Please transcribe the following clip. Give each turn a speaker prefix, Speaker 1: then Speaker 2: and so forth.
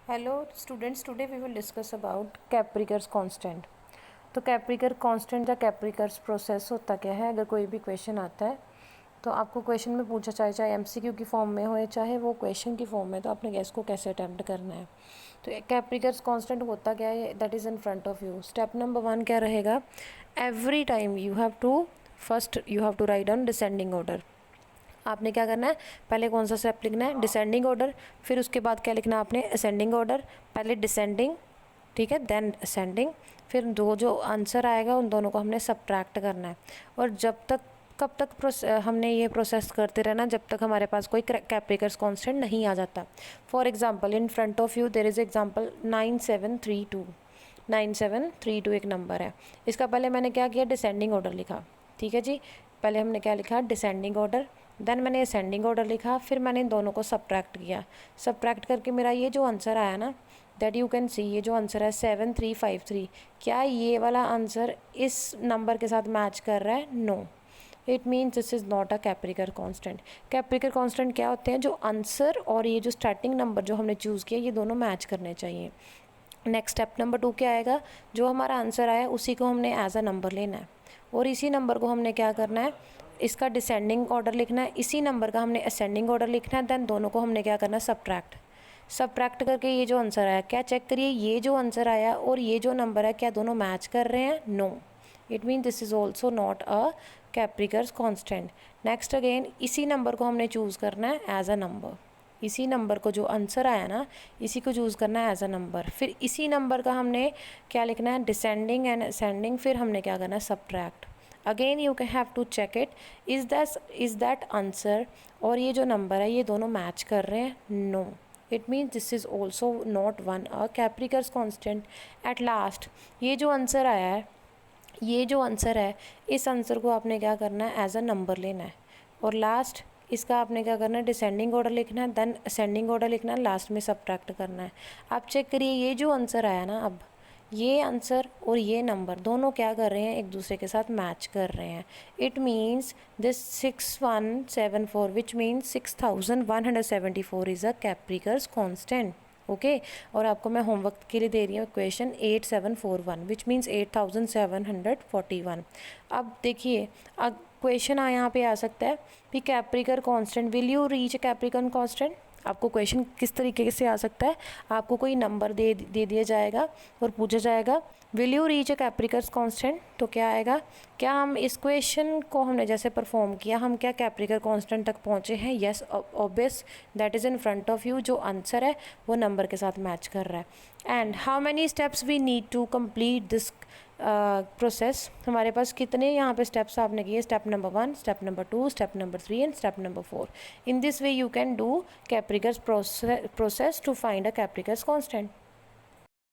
Speaker 1: Hello students, today we will discuss about Kaprekar's constant. तो Kaprekar constant या कैप्रिकर्स process होता क्या है। अगर कोई भी क्वेश्चन आता है तो आपको क्वेश्चन में पूछा चाहे चाहे एमसीक्यू की फॉर्म में हो या चाहे वो क्वेश्चन की फॉर्म में, तो आपने गैस को कैसे अटैम्प्ट करना है। तो कैप्रिकर्स कांस्टेंट होता क्या है, that is in front of you. Step number 1 क्या रहेगा, every time you have to write down descending order. आपने क्या करना है, पहले कौन सा स्टेप लिखना है, डिसेंडिंग ऑर्डर। फिर उसके बाद क्या लिखना है आपने, असेंडिंग ऑर्डर। पहले डिसेंडिंग, ठीक है, देन असेंडिंग। फिर दो जो आंसर आएगा उन दोनों को हमने सब्ट्रैक्ट करना है। और कब तक हमने ये प्रोसेस करते रहना, जब तक हमारे पास कोई कैप्रिकर्स कांस्टेंट नहीं आ जाता। For example in front of you there is example 9732। 9732 एक नंबर है। इसका पहले मैंने क्या किया, डिसेंडिंग ऑर्डर लिखा। ठीक है जी, पहले हमने क्या लिखा, डिसेंडिंग ऑर्डर, देन मैंने असेंडिंग ऑर्डर लिखा। फिर मैंने इन दोनों को सब्ट्रैक्ट किया। सब्ट्रैक्ट करके मेरा ये जो आंसर आया ना, दैट यू कैन सी, ये जो आंसर है 7353, क्या ये वाला आंसर इस नंबर के साथ मैच कर रहा है? No, it means this is not a Kaprekar constant. Kaprekar constant क्या होते हैं, जो आंसर और ये जो स्टार्टिंग नंबर जो हमने चूज़ किया ये दोनों मैच करने चाहिए। नेक्स्ट स्टेप नंबर 2 क्या आएगा, जो हमारा आंसर आया उसी को हमने एज अ नंबर लेना है और इसी नंबर को हमने क्या करना है, इसका डिसेंडिंग ऑर्डर लिखना है, इसी नंबर का हमने असेंडिंग ऑर्डर लिखना है। देन दोनों को हमने क्या करना है, सब्ट्रैक्ट करके ये जो आंसर आया, क्या चेक करिए, ये जो आंसर आया और ये जो नंबर है क्या दोनों मैच कर रहे हैं? No, it mean this is also not a Kaprekar's constant. Next again इसी नंबर को हमने चूज़ करना है एज अ नंबर। इसी नंबर को जो आंसर आया ना, इसी को चूज़ करना है एज अ नंबर। फिर इसी नंबर का हमने क्या लिखना है, डिसेंडिंग एंड असेंडिंग। फिर हमने क्या करना है, subtract. Again you can have to check it, is that answer और ये जो नंबर है ये दोनों मैच कर रहे हैं? No, it means this is also not one a Kaprekar's constant. At last ये जो आंसर आया है, ये जो आंसर है, इस आंसर को आपने क्या करना है, एज अ नंबर लेना है। और लास्ट इसका आपने क्या करना है, डिसेंडिंग ऑर्डर लिखना है, देन असेंडिंग ऑर्डर लिखना है, लास्ट में सब्ट्रैक्ट करना है। आप चेक करिए ये जो आंसर आया ना, अब ये आंसर और ये नंबर दोनों क्या कर रहे हैं, एक दूसरे के साथ मैच कर रहे हैं। It means this 6174 which means 6174 is a Kaprekar's constant. Okay और आपको मैं होमवर्क के लिए दे रही हूँ क्वेश्चन 8741 विच मीन्स 8741। अब देखिए, अब क्वेश्चन यहाँ पे आ सकता है कि Kaprekar constant, will you reach Kaprekar constant. आपको क्वेश्चन किस तरीके से आ सकता है, आपको कोई नंबर दे दिया जाएगा और पूछा जाएगा will you reach a Kaprekar's constant, तो क्या आएगा, क्या हम इस क्वेश्चन को हमने जैसे परफॉर्म किया, हम क्या कैप्रिकर कांस्टेंट तक पहुँचे हैं? Yes obvious, that is in front of you, जो आंसर है वो नंबर के साथ मैच कर रहा है। And how many steps we need to complete this process, हमारे पास कितने यहाँ पे स्टेप्स आपने किए, step number 1, step number 2, step number 3 and step number 4। In this way you can do Kaprekar's process to find a Kaprekar's constant.